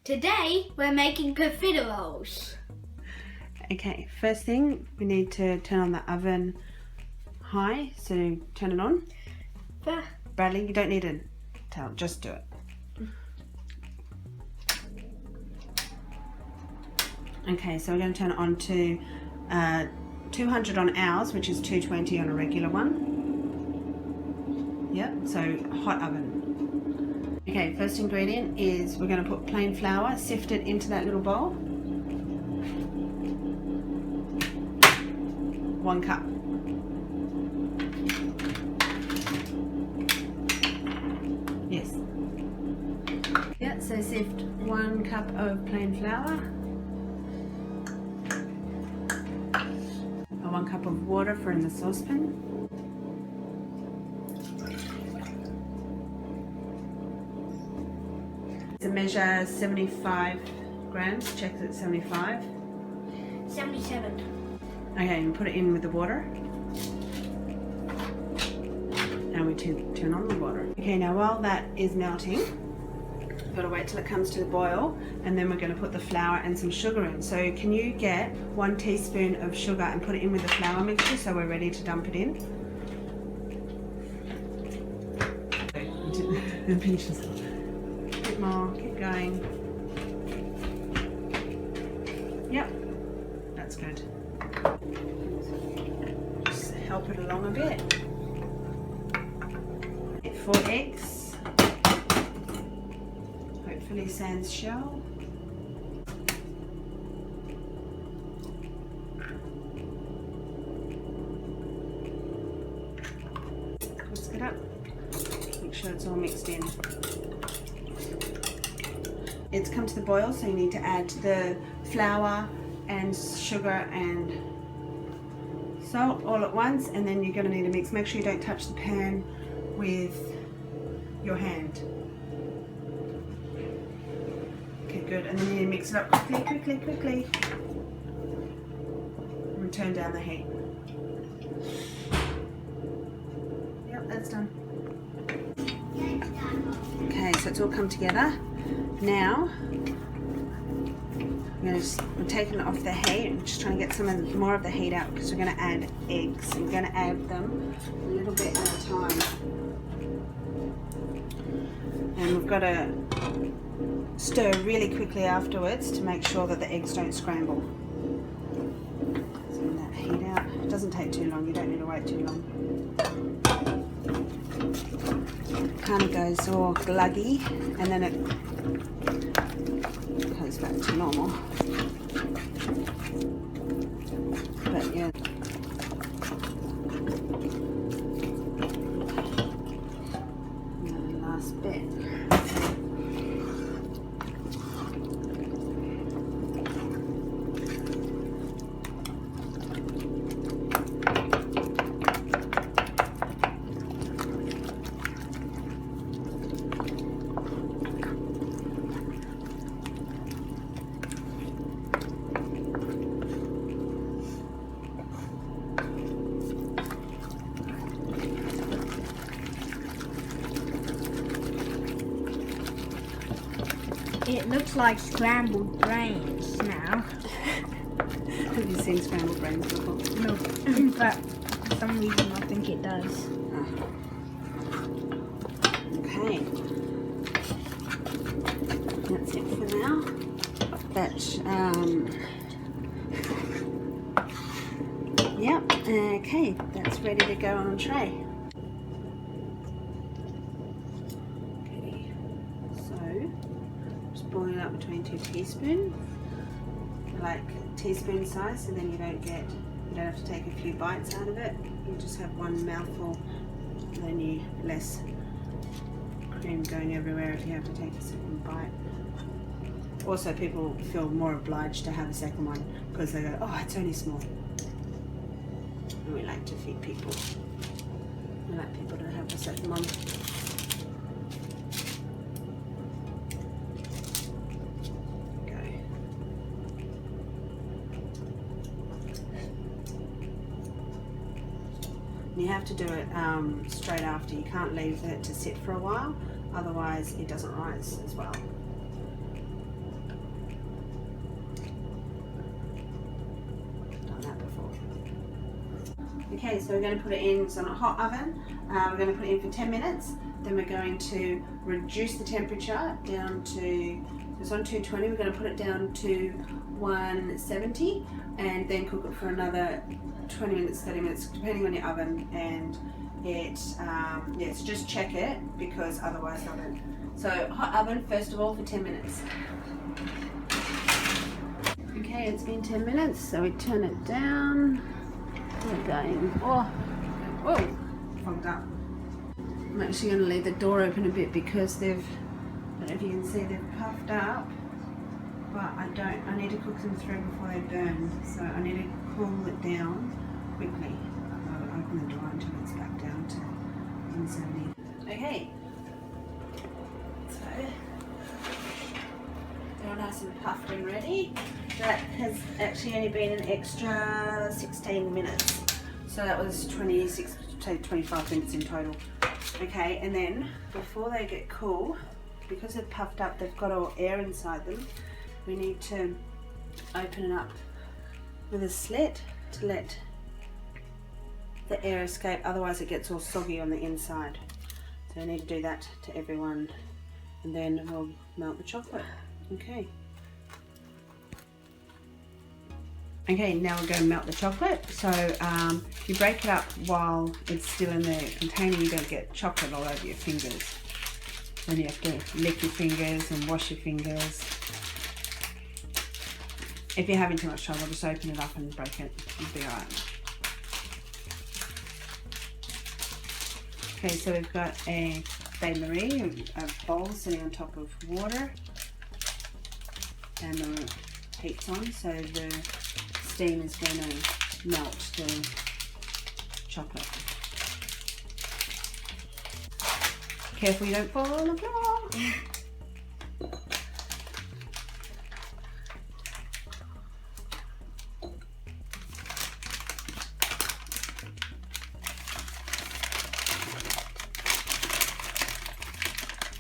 Today we're making profiteroles. Okay, first thing we need to turn on the oven high, so turn it on. Bradley, you don't need a towel, just do it. Okay, so we're going to turn it on to 200 on ours, which is 220 on a regular one. Yep, so hot oven. Okay, first ingredient is we're going to put plain flour, sift it into that little bowl. 1 cup. Yes. Yeah, so sift 1 cup of plain flour. 1 cup of water for in the saucepan. To measure 75 grams, check that it's 75. 77. Okay, and put it in with the water. And we turn on the water. Okay, now while that is melting, we've got to wait till it comes to the boil, and then we're going to put the flour and some sugar in. So can you get 1 teaspoon of sugar and put it in with the flour mixture so we're ready to dump it in? Pinch yourself. A bit more, keep going. Yep, that's good. Just help it along a bit. 4 eggs. Hopefully sans shell. Whisk it up. Make sure it's all mixed in. It's come to the boil, so you need to add the flour and sugar and salt all at once, and then you're going to need to mix. Make sure you don't touch the pan with your hand. Okay, good. And then you need to mix it up quickly. And turn down the heat. Yep, that's done. Okay, so it's all come together. Now, we're taking it off the heat and just trying to get more of the heat out, because we're going to add eggs. We're going to add them a little bit at a time. And we've got to stir really quickly afterwards to make sure that the eggs don't scramble. So that heat out. It doesn't take too long, you don't need to wait too long. It kind of goes all gluggy, and then it goes back to normal. But yeah. And the last bit. It looks like scrambled brains now. Have you seen scrambled brains before? No, but for some reason I think it does. Okay. That's it for now. Yep, okay, that's ready to go on a tray. Boil it up between 2 teaspoons, like teaspoon size, so then you don't have to take a few bites out of it. You just have 1 mouthful, and then you less cream going everywhere if you have to take a second bite. Also, people feel more obliged to have a second one because they go, oh, it's only small. And we like to feed people. We like people to have a second one. You have to do it straight after. You can't leave it to sit for a while, otherwise it doesn't rise as well. Okay, so we're going to put it in, it's on a hot oven. We're going to put it in for 10 minutes. Then we're going to reduce the temperature down to, it's on 220, we're going to put it down to 170 and then cook it for another 20 minutes, 30 minutes, depending on your oven. And so just check it because otherwise they'll burn. So hot oven first of all for 10 minutes. Okay, it's been 10 minutes, so we turn it down. We're going, whoa, fogged up. I'm actually going to leave the door open a bit because they've, I don't know if you can see, they've puffed up, but I need to cook them through before they burn, so I need to cool it down quickly. I'll open the door until it's back down to 170. Okay, so they're all nice and puffed and ready. That has actually only been an extra 16 minutes. So that was 26 to 25 minutes in total. Okay, and then before they get cool, because they're puffed up, they've got all air inside them, we need to open it up with a slit to let the air escape, otherwise it gets all soggy on the inside. So I need to do that to everyone, and then we'll melt the chocolate. Okay. Okay, now we're going to melt the chocolate. So you break it up while it's still in the container, you don't get chocolate all over your fingers. Then you have to lick your fingers and wash your fingers. If you're having too much trouble, just open it up and break it. You'll be alright. Okay, so we've got a bain-marie, a bowl sitting on top of water, and the heat's on, so the steam is going to melt the chocolate. Careful you don't fall on the floor.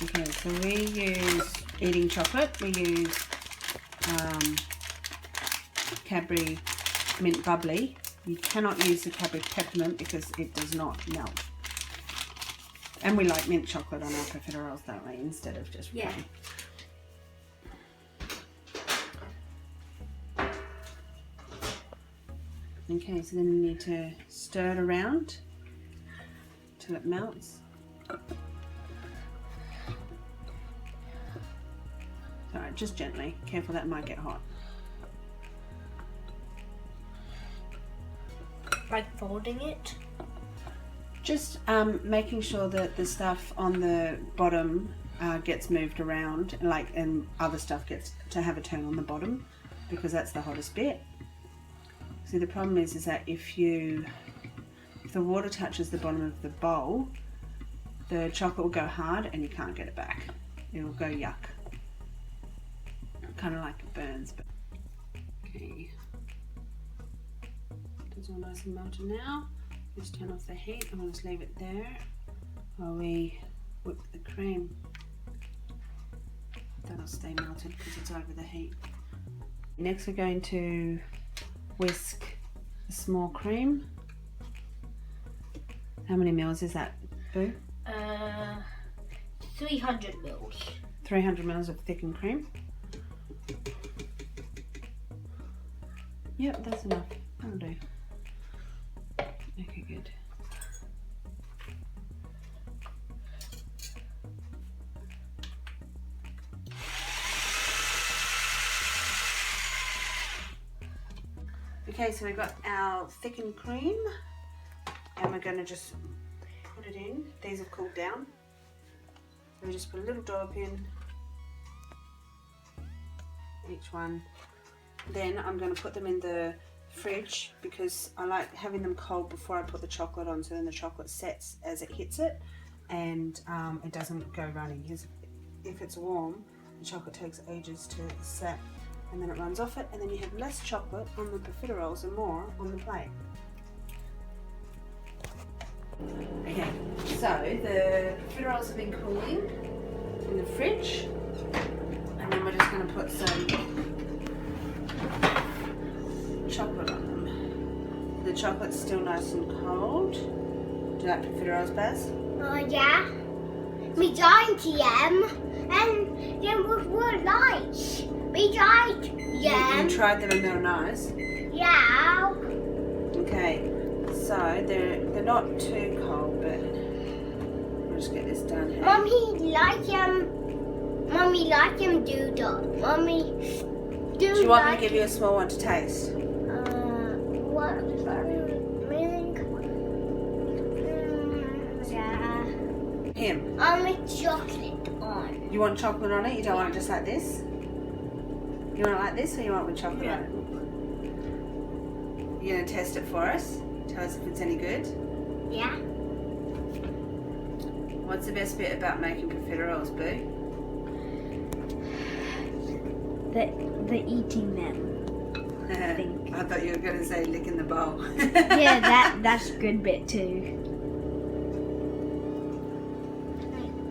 Okay, so we use eating chocolate. We use Cadbury Mint Bubbly. You cannot use the Cadbury Peppermint because it does not melt. And we like mint chocolate on our profiteroles that way instead of just plain. Okay, so then you need to stir it around till it melts. Alright, just gently. Careful, that might get hot. Like folding it? Just making sure that the stuff on the bottom gets moved around, and other stuff gets to have a turn on the bottom, because that's the hottest bit. See, the problem is that if the water touches the bottom of the bowl, the chocolate will go hard and you can't get it back. It will go yuck. Kind of like it burns. But okay, it's all nice and melted now. Just turn off the heat and we'll just leave it there while we whip the cream. That'll stay melted because it's over the heat. Next we're going to whisk a small cream. How many mils is that, Boo? 300 mils. 300 mils of thickened cream. Yep, that's enough. That'll do. Okay, good. Okay, so we've got our thickened cream and we're going to just put it in. These have cooled down. So we just put a little dollop in each one. Then I'm going to put them in the fridge because I like having them cold before I put the chocolate on, so then the chocolate sets as it hits it and it doesn't go runny. Because if it's warm, the chocolate takes ages to set and then it runs off it, and then you have less chocolate on the profiteroles and more on the plate. Okay, so the profiteroles have been cooling in the fridge, and then we're just going to put some chocolate on them. The chocolate's still nice and cold. Do you like profiteroles, Baz? Yeah. We dined them and they were nice. We tried them. You tried them and they were nice? Yeah. Okay, so they're not too cold, but we'll just get this done here. Mommy like them doodle. Mommy Do you want me to give you a small one to taste? What? Yeah. Him. With chocolate on. You want chocolate on it? You don't want it just like this? You want it like this or you want it with chocolate on it? You're going to test it for us? Tell us if it's any good? Yeah. What's the best bit about making profiteroles, Boo? The eating them. I think. I thought you were going to say licking the bowl. Yeah, that's a good bit too.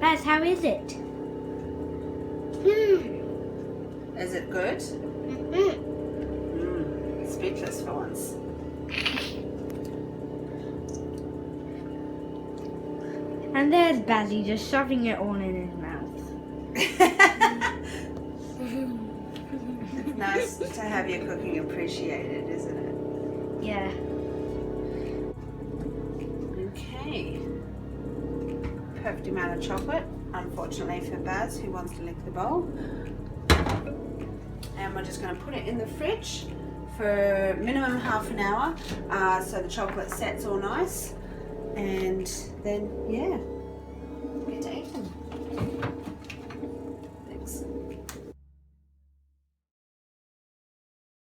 Baz, how is it? Is it good? Speechless for once. And there's Bazzy just shoving it all in his mouth. It's nice to have your cooking appreciated, isn't it? Yeah. Okay. Perfect amount of chocolate, unfortunately for Baz, who wants to lick the bowl. And we're just going to put it in the fridge for minimum half an hour so the chocolate sets all nice. And then, yeah,